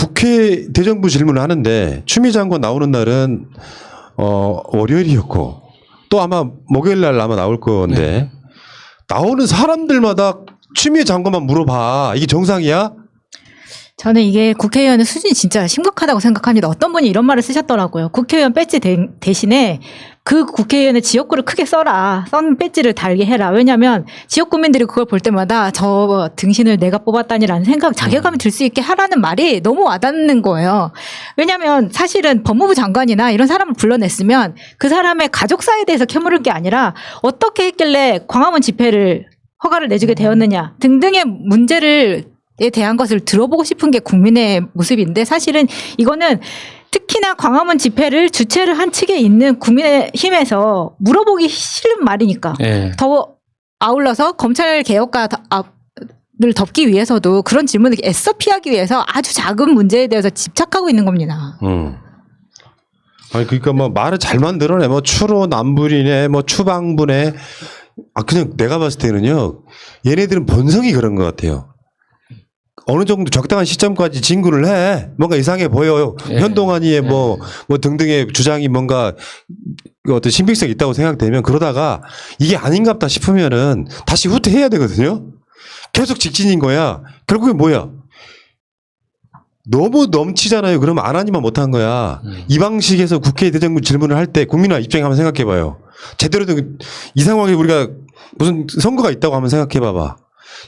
국회 대정부 질문을 하는데 추미애 장관 나오는 날은 월요일이었고 또 아마 목요일 날 아마 나올 건데 네. 나오는 사람들마다 추미애 장관만 물어봐. 이게 정상이야? 저는 이게 국회의원의 수준이 진짜 심각하다고 생각합니다. 어떤 분이 이런 말을 쓰셨더라고요. 국회의원 배지 대신에 그 국회의원의 지역구를 크게 써라. 썬 배지를 달게 해라. 왜냐하면 지역 국민들이 그걸 볼 때마다 저 등신을 내가 뽑았다니라는 생각, 자괴감이 들 수 있게 하라는 말이 너무 와닿는 거예요. 왜냐하면 사실은 법무부 장관이나 이런 사람을 불러냈으면 그 사람의 가족사에 대해서 캐물을 게 아니라 어떻게 했길래 광화문 집회를 허가를 내주게 되었느냐 등등의 문제를 에 대한 것을 들어보고 싶은 게 국민의 모습인데 사실은 이거는 특히나 광화문 집회를 주최를 한 측에 있는 국민의힘에서 물어보기 싫은 말이니까 네. 더 아울러서 검찰 개혁과 를 덮기 위해서도 그런 질문을 애써 피하기 위해서 아주 작은 문제에 대해서 집착하고 있는 겁니다. 아니 그러니까 뭐 말을 잘 만들어내 뭐 추로 남불이네 뭐 추방부네 그냥 내가 봤을 때는요 얘네들은 본성이 그런 것 같아요. 어느 정도 적당한 시점까지 진군을 해. 뭔가 이상해 보여요. 예. 현동환이의 뭐 등등의 주장이 뭔가 어떤 신빙성이 있다고 생각되면 그러다가 이게 아닌갑다 싶으면은 다시 후퇴해야 되거든요. 계속 직진인 거야. 결국엔 뭐야? 너무 넘치잖아요. 그러면 안 하니만 못한 거야. 이 방식에서 국회 대정부 질문을 할 때 국민의 입장에 한번 생각해봐요. 제대로 된 이 상황에 우리가 무슨 선거가 있다고 한번 생각해봐봐.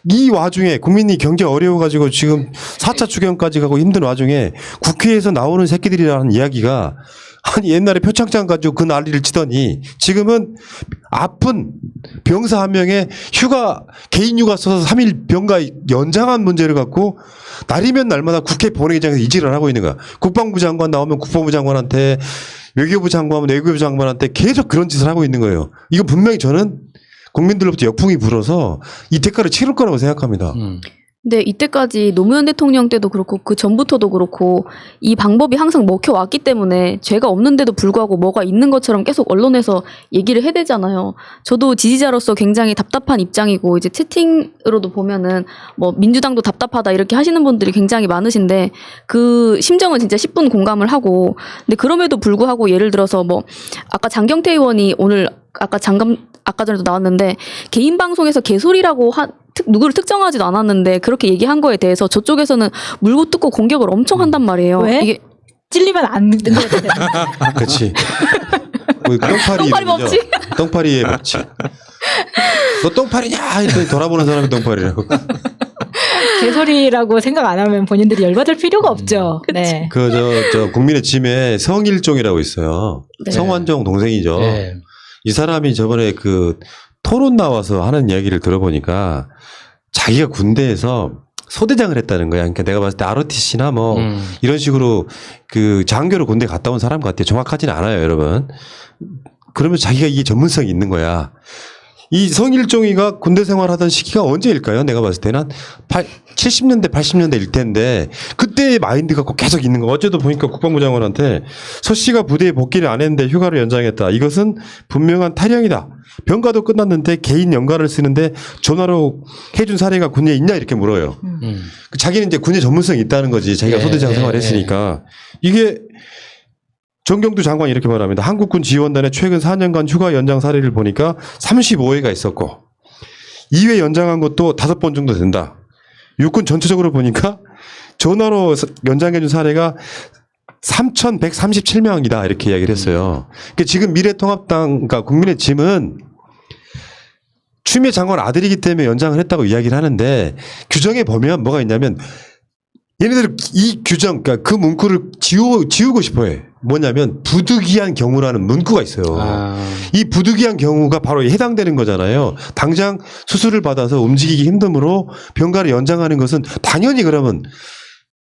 이 와중에 국민이 경제 어려워가지고 지금 4차 추경까지 가고 힘든 와중에 국회에서 나오는 새끼들이라는 이야기가 아니 옛날에 표창장 가지고 그 난리를 치더니 지금은 아픈 병사 한 명의 휴가 개인 휴가 써서 3일 병가 연장한 문제를 갖고 날이면 날마다 국회 본회의장에서 이질을 하고 있는 거야. 국방부 장관 나오면 국방부 장관한테 외교부 장관하면 외교부 장관한테 계속 그런 짓을 하고 있는 거예요. 이거 분명히 저는 국민들로부터 역풍이 불어서 이 대가를 치를 거라고 생각합니다. 근데 이때까지 노무현 대통령 때도 그렇고 그 전부터도 그렇고 이 방법이 항상 먹혀왔기 때문에 죄가 없는데도 불구하고 뭐가 있는 것처럼 계속 언론에서 얘기를 해대잖아요. 저도 지지자로서 굉장히 답답한 입장이고 이제 채팅으로도 보면은 뭐 민주당도 답답하다 이렇게 하시는 분들이 굉장히 많으신데 그 심정은 진짜 10분 공감을 하고 근데 그럼에도 불구하고 예를 들어서 뭐 아까 장경태 의원이 오늘 아까 전에도 나왔는데 개인 방송에서 개소리라고 누구를 특정하지도 않았는데 그렇게 얘기한 거에 대해서 저쪽에서는 물고 뜯고 공격을 엄청 한단 말이에요. 왜? 이게 찔리면 안 된다고 그렇지. 똥파리 법칙. 똥파리의 법칙. 너 똥파리냐? 이렇게 돌아보는 사람이 똥파리라고. 개소리라고 생각 안 하면 본인들이 열받을 필요가 없죠. 네. 저 국민의 짐에 성일종이라고 있어요. 네. 성완종 동생이죠. 네. 이 사람이 저번에 그 토론 나와서 하는 이야기를 들어보니까 자기가 군대에서 소대장을 했다는 거야. 그러니까 내가 봤을 때 ROTC나 뭐 이런 식으로 그 장교로 군대 갔다 온 사람 같아요. 정확하지는 않아요, 여러분. 그러면 자기가 이게 전문성이 있는 거야. 이 성일종이가 군대 생활하던 시기가 언제일까요? 내가 봤을 때는 70년대, 80년대일 텐데 그때의 마인드가 꼭 계속 있는 거. 어제도 보니까 국방부 장관한테 서 씨가 부대에 복귀를 안 했는데 휴가를 연장했다. 이것은 분명한 탈영이다. 병가도 끝났는데 개인 연가를 쓰는데 전화로 해준 사례가 군대에 있냐 이렇게 물어요. 자기는 이제 군대 전문성이 있다는 거지. 자기가 소대장 생활했으니까. 이게 정경두 장관이 이렇게 말합니다. 한국군 지원단의 최근 4년간 휴가 연장 사례를 보니까 35회가 있었고 2회 연장한 것도 5번 정도 된다. 육군 전체적으로 보니까 전화로 연장해준 사례가 3,137명이다 이렇게 이야기를 했어요. 그러니까 지금 미래통합당, 그러니까 국민의 짐은 추미애 장관 아들이기 때문에 연장을 했다고 이야기를 하는데 규정에 보면 뭐가 있냐면 얘네들 이 규정, 그러니까 그 문구를 지우고 싶어 해. 뭐냐면 부득이한 경우라는 문구가 있어요. 이 부득이한 경우가 바로 해당되는 거잖아요. 당장 수술을 받아서 움직이기 힘듦으로 병가를 연장하는 것은 당연히 그러면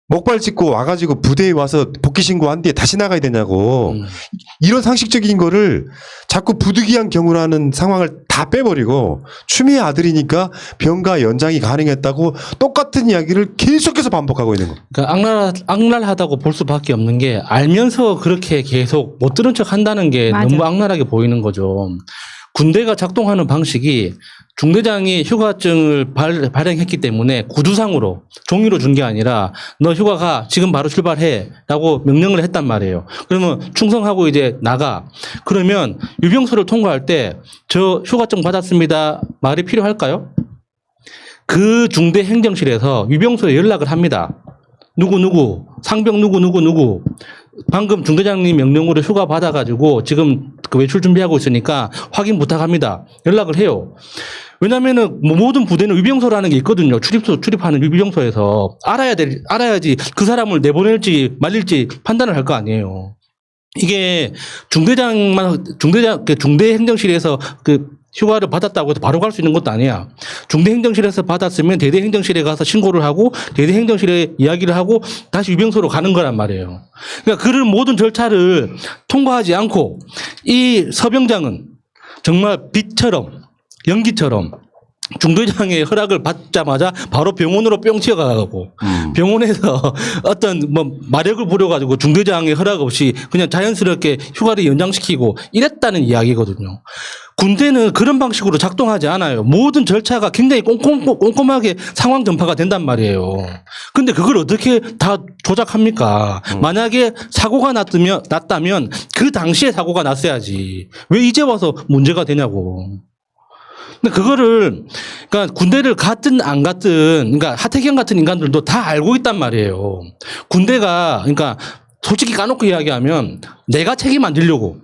목발 짚고 와가지고 부대에 와서 복귀 신고한 뒤에 다시 나가야 되냐고. 이런 상식적인 거를 자꾸 부득이한 경우라는 상황을 다 빼버리고 추미애 아들이니까 병가 연장이 가능했다고 똑같은 이야기를 계속해서 반복하고 있는 거예요. 그러니까 악랄하다고 볼 수밖에 없는 게 알면서 그렇게 계속 못 들은 척 한다는 게 맞아. 너무 악랄하게 보이는 거죠. 군대가 작동하는 방식이 중대장이 휴가증을 발행했기 때문에 구두상으로 종이로 준 게 아니라 너 휴가 가 지금 바로 출발해라고 명령을 했단 말이에요. 그러면 충성하고 이제 나가. 그러면 유병소를 통과할 때 저 휴가증 받았습니다 말이 필요할까요? 그 중대 행정실에서 유병소에 연락을 합니다. 누구 상병 누구 방금 중대장님 명령으로 휴가 받아가지고 지금 그 외출 준비하고 있으니까 확인 부탁합니다. 연락을 해요. 왜냐면은 모든 부대는 위병소라는 게 있거든요. 출입하는 위병소에서 알아야지 그 사람을 내보낼지 말릴지 판단을 할 거 아니에요. 이게 중대 행정실에서 그 휴가를 받았다고 해서 바로 갈 수 있는 것도 아니야. 중대행정실에서 받았으면 대대행정실에 가서 신고를 하고 대대행정실에 이야기를 하고 다시 유병소로 가는 거란 말이에요. 그러니까 그런 모든 절차를 통과하지 않고 이 서병장은 정말 빛처럼 연기처럼 중대장의 허락을 받자마자 바로 병원으로 뿅 튀어가고 병원에서 어떤 뭐 마력을 부려가지고 중대장의 허락 없이 그냥 자연스럽게 휴가를 연장시키고 이랬다는 이야기거든요. 군대는 그런 방식으로 작동하지 않아요. 모든 절차가 굉장히 꼼꼼하게 상황 전파가 된단 말이에요. 근데 그걸 어떻게 다 조작합니까? 만약에 사고가 났다면 그 당시에 사고가 났어야지. 왜 이제 와서 문제가 되냐고. 근데 그거를, 그러니까 군대를 갔든 안 갔든, 그러니까 하태경 같은 인간들도 다 알고 있단 말이에요. 군대가, 그러니까 솔직히 까놓고 이야기하면 내가 책임 안 지려고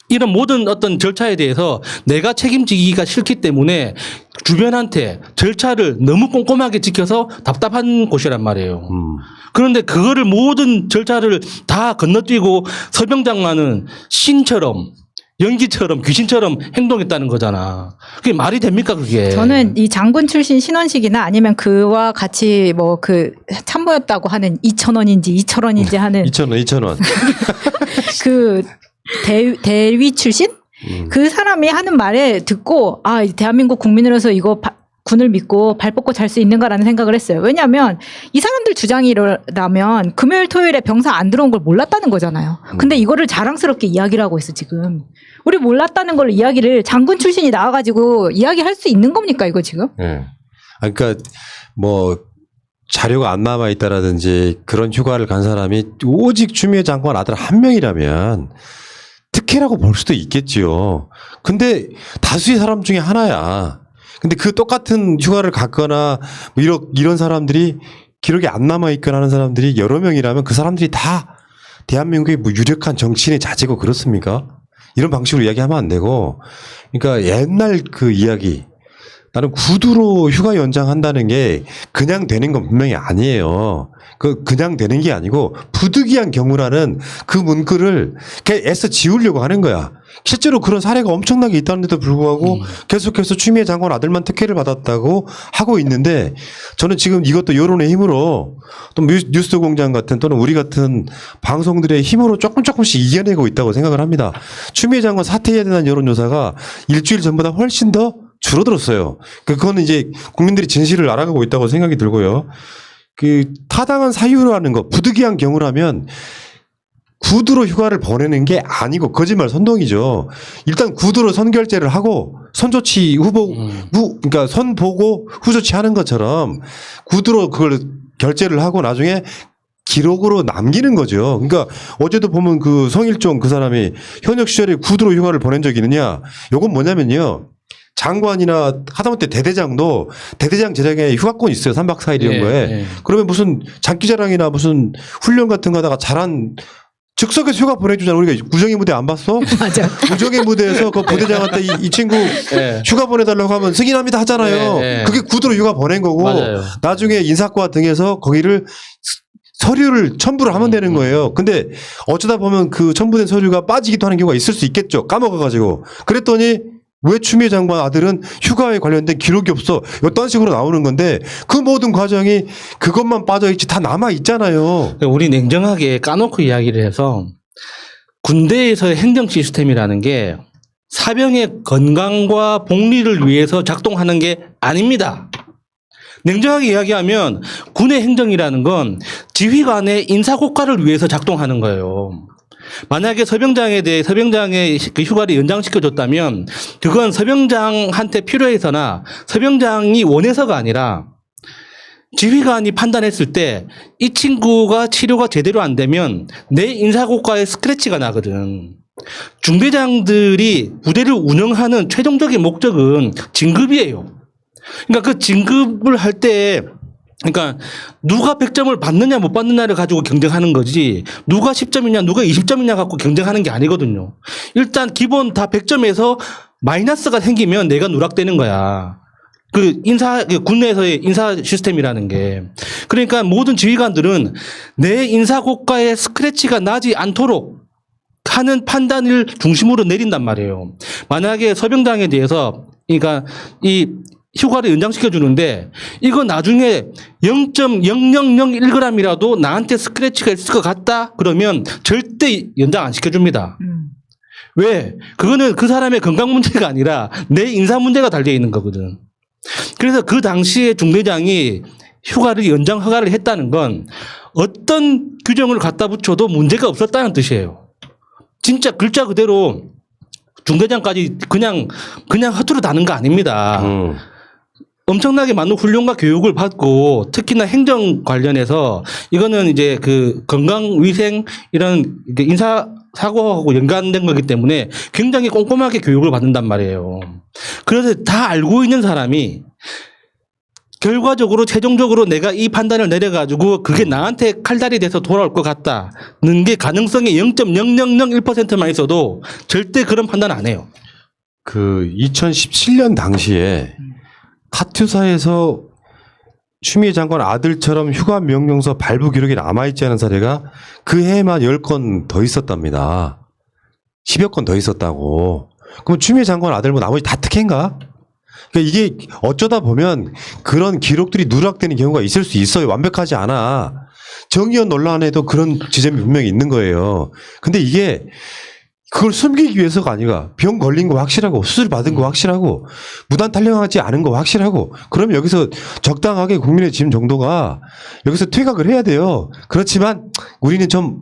이런 모든 어떤 절차에 대해서 내가 책임지기가 싫기 때문에 주변한테 절차를 너무 꼼꼼하게 지켜서 답답한 곳이란 말이에요. 그런데 그거를 모든 절차를 다 건너뛰고 서병장만은 신처럼 연기처럼 귀신처럼 행동했다는 거잖아. 그게 말이 됩니까 그게? 저는 이 장군 출신 신원식이나 아니면 그와 같이 뭐 그 참모였다고 하는 2,000원인지 2,000원인지 하는 2,000원. 그 대위 출신? 그 사람이 하는 말에 듣고 아, 대한민국 국민으로서 이거 군을 믿고 발 뻗고 잘 수 있는가라는 생각을 했어요. 왜냐하면 이 사람들 주장이라면 금요일 토요일에 병사 안 들어온 걸 몰랐다는 거잖아요. 근데 이거를 자랑스럽게 이야기를 하고 있어 지금. 우리 몰랐다는 걸 이야기를 장군 출신이 나와가지고 이야기할 수 있는 겁니까 이거 지금? 네. 그러니까 뭐 자료가 안 남아 있다라든지 그런 휴가를 간 사람이 오직 추미애 장관 아들 한 명이라면 특혜라고 볼 수도 있겠지요. 근데 다수의 사람 중에 하나야. 근데 그 똑같은 휴가를 갔거나 뭐 이런 사람들이 기록이 안 남아 있거나 하는 사람들이 여러 명이라면 그 사람들이 다 대한민국의 뭐 유력한 정치인의 자제고 그렇습니까? 이런 방식으로 이야기하면 안 되고, 그러니까 옛날 그 이야기, 나는 구두로 휴가 연장한다는 게 그냥 되는 건 분명히 아니에요. 그냥 되는 게 아니고 부득이한 경우라는 그 문구를 애써 지우려고 하는 거야. 실제로 그런 사례가 엄청나게 있다는데도 불구하고 계속해서 추미애 장관 아들만 특혜를 받았다고 하고 있는데, 저는 지금 이것도 여론의 힘으로 또 뉴스공장 같은 또는 우리 같은 방송들의 힘으로 조금씩 이겨내고 있다고 생각을 합니다. 추미애 장관 사퇴해야 된다는 여론조사가 일주일 전보다 훨씬 더 줄어들었어요. 그거는 이제 국민들이 진실을 알아가고 있다고 생각이 들고요. 그 타당한 사유라는 거, 부득이한 경우라면 구두로 휴가를 보내는 게 아니고 거짓말 선동이죠. 일단 구두로 선결제를 하고 선조치 그러니까 선 보고 후조치 하는 것처럼 구두로 그걸 결제를 하고 나중에 기록으로 남기는 거죠. 그러니까 어제도 보면 그 성일종 그 사람이 현역 시절에 구두로 휴가를 보낸 적이 있느냐. 요건 뭐냐면요. 장관이나 하다못해 대대장도 대대장 제장에 휴가권이 있어요. 3박 4일 이런 거에. 그러면 무슨 장기자랑이나 무슨 훈련 같은 거 하다가 잘한 즉석에서 휴가 보내주잖아. 우리가 구정의 무대 안 봤어? 맞아. 구정의 무대에서 그 부대장한테 이 친구 휴가 보내달라고 하면 승인합니다 하잖아요. 그게 구두로 휴가 보낸 거고, 맞아요. 나중에 인사과 등에서 거기를 서류를 첨부를 하면 되는 거예요. 근데 어쩌다 보면 그 첨부된 서류가 빠지기도 하는 경우가 있을 수 있겠죠. 까먹어가지고. 그랬더니 왜 추미애 장관 아들은 휴가에 관련된 기록이 없어? 이딴 식으로 나오는 건데 그 모든 과정이 그것만 빠져있지 다 남아있잖아요. 우리 냉정하게 까놓고 이야기를 해서 군대에서의 행정 시스템이라는 게 사병의 건강과 복리를 위해서 작동하는 게 아닙니다. 냉정하게 이야기하면 군의 행정이라는 건 지휘관의 인사고과를 위해서 작동하는 거예요. 만약에 서병장에 대해 서병장의 그 휴가를 연장시켜줬다면 그건 서병장한테 필요해서나 서병장이 원해서가 아니라 지휘관이 판단했을 때 이 친구가 치료가 제대로 안 되면 내 인사고과에 스크래치가 나거든. 중대장들이 부대를 운영하는 최종적인 목적은 진급이에요. 그러니까 그 진급을 할 때 그러니까 누가 100점을 받느냐 못 받느냐를 가지고 경쟁하는 거지 누가 10점이냐 누가 20점이냐 갖고 경쟁하는 게 아니거든요. 일단 기본 다 100점에서 마이너스가 생기면 내가 누락되는 거야. 그 군내에서의 인사 시스템이라는 게. 그러니까 모든 지휘관들은 내 인사고과의 스크래치가 나지 않도록 하는 판단을 중심으로 내린단 말이에요. 만약에 서병장에 대해서 그러니까 이 휴가를 연장시켜 주는데 이거 나중에 0.0001g이라도 나한테 스크래치가 있을 것 같다 그러면 절대 연장 안 시켜줍니다. 왜? 그거는 그 사람의 건강 문제가 아니라 내 인사 문제가 달려 있는 거거든. 그래서 그 당시에 중대장이 휴가를 연장 허가를 했다는 건 어떤 규정을 갖다 붙여도 문제가 없었다는 뜻이에요. 진짜 글자 그대로 중대장까지 그냥 허투루 다는 거 아닙니다. 엄청나게 많은 훈련과 교육을 받고 특히나 행정 관련해서 이거는 이제 그 건강 위생 이런 인사 사고하고 연관된 거기 때문에 굉장히 꼼꼼하게 교육을 받는단 말이에요. 그래서 다 알고 있는 사람이 결과적으로 최종적으로 내가 이 판단을 내려가지고 그게 나한테 칼날이 돼서 돌아올 것 같다는 게 가능성이 0.0001%만 있어도 절대 그런 판단 안 해요. 그 2017년 당시에 카투사에서 추미애 장관 아들처럼 휴가 명령서 발부 기록이 남아있지 않은 사례가 그 해에만 10건 더 있었답니다. 10여 건 더 있었다고. 그럼 추미애 장관 아들 뭐 나머지 다 특혜인가? 그러니까 이게 어쩌다 보면 그런 기록들이 누락되는 경우가 있을 수 있어요. 완벽하지 않아. 정의연 논란에도 그런 지점이 분명히 있는 거예요. 근데 이게 그걸 숨기기 위해서가 아니라 병 걸린 거 확실하고 수술 받은 거 확실하고 무단 탈영하지 않은 거 확실하고 그러면 여기서 적당하게 국민의 짐 정도가 여기서 퇴각을 해야 돼요. 그렇지만 우리는 좀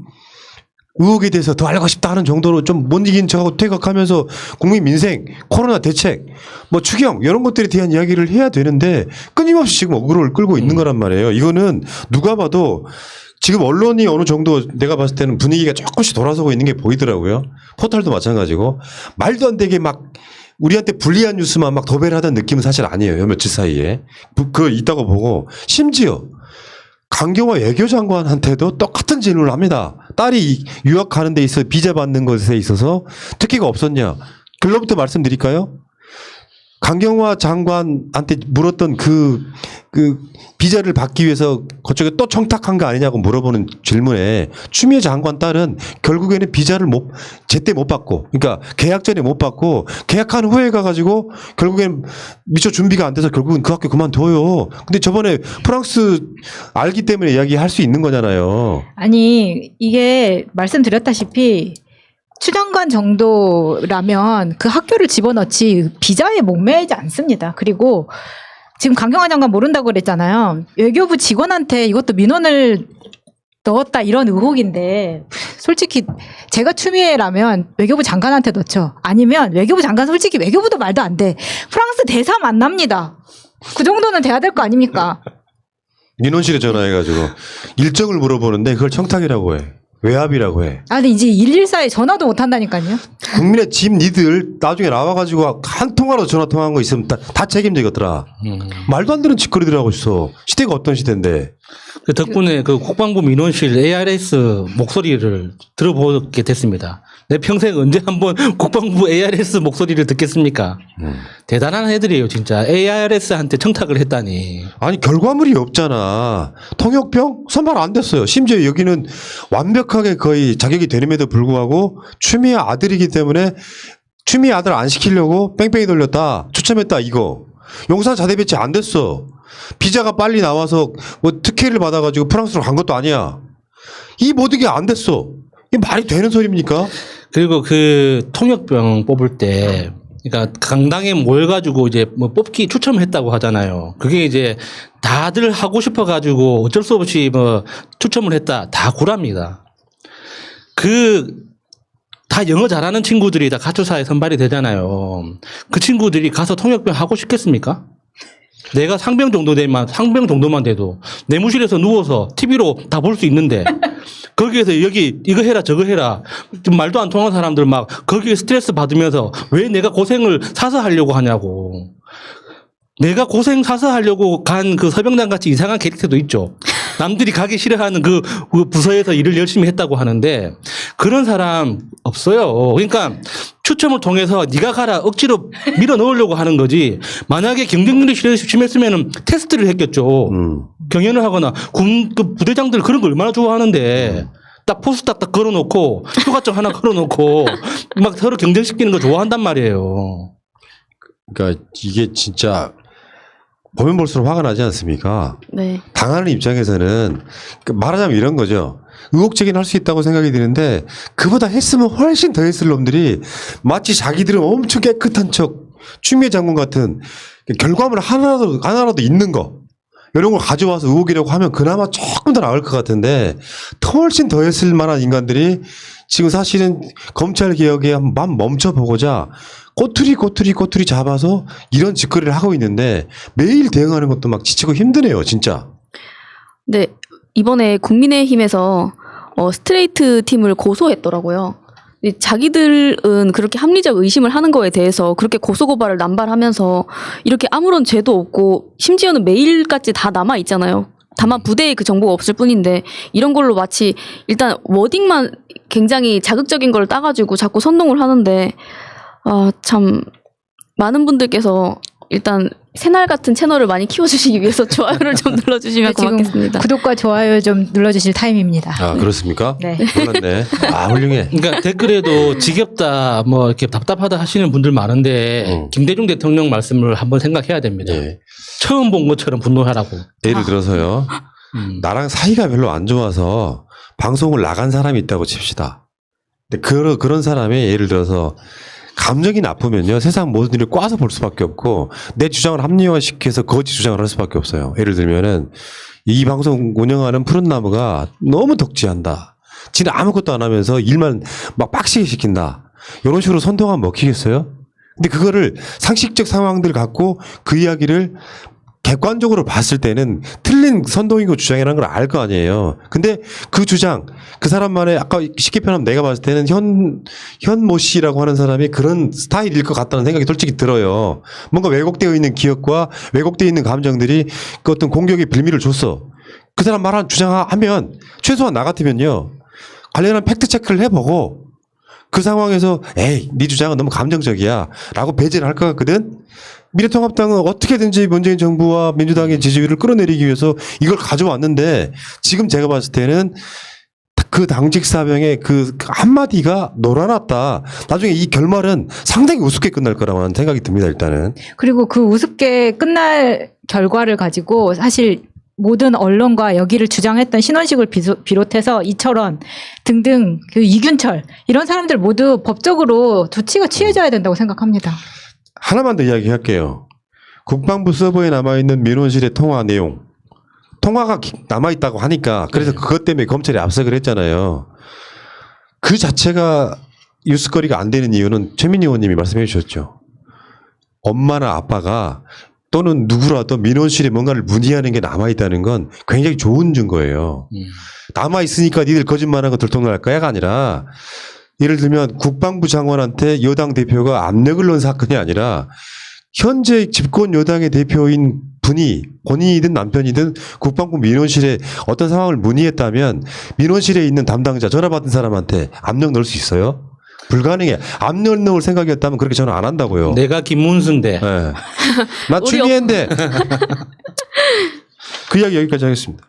의혹에 대해서 더 알고 싶다 하는 정도로 좀 못 이긴 척하고 퇴각하면서 국민 민생, 코로나 대책, 뭐 추경 이런 것들에 대한 이야기를 해야 되는데 끊임없이 지금 어그로를 끌고 있는 거란 말이에요. 이거는 누가 봐도 지금 언론이 어느 정도 내가 봤을 때는 분위기가 조금씩 돌아서고 있는 게 보이더라고요. 포털도 마찬가지고 말도 안 되게 막 우리한테 불리한 뉴스만 막 도배를 하던 느낌은 사실 아니에요. 며칠 사이에. 그거 있다고 보고 심지어 강경화 외교장관한테도 똑같은 질문을 합니다. 딸이 유학하는 데 있어 비자 받는 것에 있어서 특혜가 없었냐. 결론부터 말씀드릴까요? 강경화 장관한테 물었던 그 비자를 받기 위해서 그쪽에 또 청탁한 거 아니냐고 물어보는 질문에 추미애 장관 딸은 결국에는 비자를 제때 못 받고 그러니까 계약 전에 못 받고 계약한 후에 가가지고 결국엔 미처 준비가 안 돼서 결국은 그 학교 그만둬요. 근데 저번에 프랑스 알기 때문에 이야기할 수 있는 거잖아요. 아니 이게 말씀드렸다시피 추장관 정도라면 그 학교를 집어넣지 비자에 목매이지 않습니다. 그리고 지금 강경화 장관 모른다고 그랬잖아요. 외교부 직원한테 이것도 민원을 넣었다 이런 의혹인데 솔직히 제가 추미애라면 외교부 장관한테 넣죠. 아니면 외교부 장관 솔직히 외교부도 말도 안 돼. 프랑스 대사 만납니다. 그 정도는 돼야 될 거 아닙니까? 민원실에 전화해가지고 일정을 물어보는데 그걸 청탁이라고 해. 외압이라고 해. 아, 근데 이제 114에 전화도 못 한다니까요. 국민의 집 니들 나중에 나와가지고 한 통화로 전화 통화한 거 있으면 다 책임지겠더라. 말도 안 되는 짓거리들 하고 있어. 시대가 어떤 시대인데. 그 덕분에 그 국방부 민원실 ARS 목소리를 들어보게 됐습니다. 내 평생 언제 한번 국방부 ARS 목소리를 듣겠습니까? 대단한 애들이에요, 진짜. ARS한테 청탁을 했다니. 아니 결과물이 없잖아. 통역병 선발 안 됐어요. 심지어 여기는 완벽하게 거의 자격이 되는에도 불구하고 추미애 아들이기 때문에 추미애 아들 안 시키려고 뺑뺑이 돌렸다. 추첨했다 이거. 용산 자대 배치 안 됐어. 비자가 빨리 나와서 뭐 특혜를 받아가지고 프랑스로 간 것도 아니야. 이 모든 게 안 됐어. 이게 말이 되는 소리입니까? 그리고 그 통역병 뽑을 때, 그러니까 강당에 모여가지고 이제 뭐 뽑기 추첨했다고 하잖아요. 그게 이제 다들 하고 싶어가지고 어쩔 수 없이 뭐 추첨을 했다. 다 구랍니다. 그 다 영어 잘하는 친구들이 다 가초사에 선발이 되잖아요. 그 친구들이 가서 통역병 하고 싶겠습니까? 내가 상병 정도만 돼도 내무실에서 누워서 TV로 다 볼 수 있는데 거기에서 여기 이거 해라 저거 해라 좀 말도 안 통하는 사람들 막 거기에 스트레스 받으면서 왜 내가 고생을 사서 하려고 하냐고. 내가 고생 사서 하려고 간 그 서병장 같이 이상한 캐릭터도 있죠. 남들이 가기 싫어하는 그 부서에서 일을 열심히 했다고 하는데 그런 사람 없어요. 그러니까 추첨을 통해서 네가 가라 억지로 밀어 넣으려고 하는 거지. 만약에 경쟁률이 심했으면 테스트를 했겠죠. 경연을 하거나 그 부대장들 그런 거 얼마나 좋아하는데 딱 포스 딱 걸어놓고 휴가증 하나 걸어놓고 막 서로 경쟁시키는 거 좋아한단 말이에요. 그러니까 이게 진짜 보면 볼수록 화가 나지 않습니까? 네. 당하는 입장에서는 말하자면 이런 거죠. 의혹제기는 할 수 있다고 생각이 드는데 그보다 했으면 훨씬 더 했을 놈들이 마치 자기들은 엄청 깨끗한 척 추미애 장군 같은 결과물 하나라도 있는 거 이런 걸 가져와서 의혹이라고 하면 그나마 조금 더 나을 것 같은데 훨씬 더 했을 만한 인간들이 지금 사실은 검찰 개혁에 한번 멈춰보고자 꼬투리 잡아서 이런 짓거리를 하고 있는데 매일 대응하는 것도 막 지치고 힘드네요, 진짜. 네. 이번에 국민의힘에서 스트레이트 팀을 고소했더라고요. 자기들은 그렇게 합리적 의심을 하는 거에 대해서 그렇게 고소고발을 남발하면서 이렇게 아무런 죄도 없고 심지어는 메일까지 다 남아 있잖아요. 다만 부대에 그 정보가 없을 뿐인데 이런 걸로 마치 일단 워딩만 굉장히 자극적인 걸 따가지고 자꾸 선동을 하는데 참 많은 분들께서 일단 새날 같은 채널을 많이 키워주시기 위해서 좋아요를 좀 눌러주시면 지금 고맙겠습니다. 구독과 좋아요 좀 눌러주실 타임입니다. 아, 그렇습니까? 네. 몰랐네. 아, 훌륭해. 그러니까 댓글에도 지겹다, 뭐 이렇게 답답하다 하시는 분들 많은데 김대중 대통령 말씀을 한번 생각해야 됩니다. 예. 처음 본 것처럼 분노하라고. 예를 들어서요. 나랑 사이가 별로 안 좋아서 방송을 나간 사람이 있다고 칩시다. 근데 그런 사람이 예를 들어서 감정이 나쁘면요. 세상 모든 일을 꽈서 볼 수밖에 없고 내 주장을 합리화시켜서 거짓 주장을 할 수밖에 없어요. 예를 들면은 이 방송 운영하는 푸른나무가 너무 덕지한다. 지는 아무것도 안 하면서 일만 막 빡시게 시킨다. 이런 식으로 선동하면 먹히겠어요? 근데 그거를 상식적 상황들 갖고 그 이야기를 객관적으로 봤을 때는 틀린 선동이고 주장이라는 걸 알 거 아니에요. 근데 그 주장, 그 사람만의 아까 쉽게 표현하면 내가 봤을 때는 현모 씨라고 하는 사람이 그런 스타일일 것 같다는 생각이 솔직히 들어요. 뭔가 왜곡되어 있는 기억과 왜곡되어 있는 감정들이 그 어떤 공격의 빌미를 줬어. 그 사람 말한 주장하면 최소한 나 같으면요. 관련한 팩트 체크를 해보고 그 상황에서 에이, 네 주장은 너무 감정적이야 라고 배제를 할 것 같거든. 미래통합당은 어떻게든지 문재인 정부와 민주당의 지지율을 끌어내리기 위해서 이걸 가져왔는데 지금 제가 봤을 때는 그 당직 사병의 그 한마디가 놀아났다. 나중에 이 결말은 상당히 우습게 끝날 거라고 하는 생각이 듭니다. 일단은. 그리고 그 우습게 끝날 결과를 가지고 사실 모든 언론과 여기를 주장했던 신원식을 비롯해서 이철원 등등 그 이균철 이런 사람들 모두 법적으로 조치가 취해져야 된다고 생각합니다. 하나만 더 이야기할게요. 국방부 서버에 남아있는 민원실의 통화 내용. 통화가 남아있다고 하니까 그래서 그것 때문에 검찰이 압수를 했잖아요. 그 자체가 뉴스거리가 안 되는 이유는 최민희 의원님이 말씀해 주셨죠. 엄마나 아빠가 또는 누구라도 민원실에 뭔가를 문의하는 게 남아있다는 건 굉장히 좋은 증거예요. 남아있으니까 니들 거짓말하는 거 들통날 거야가 아니라 예를 들면 국방부 장관한테 여당 대표가 압력을 넣은 사건이 아니라 현재 집권 여당의 대표인 분이 본인이든 남편이든 국방부 민원실에 어떤 상황을 문의했다면 민원실에 있는 담당자 전화 받은 사람한테 압력 넣을 수 있어요? 불가능해. 압력 넣을 생각이었다면 그렇게 전화 안 한다고요. 내가 김문수인데. 네. 나 추미애인데. 그 이야기 여기까지 하겠습니다.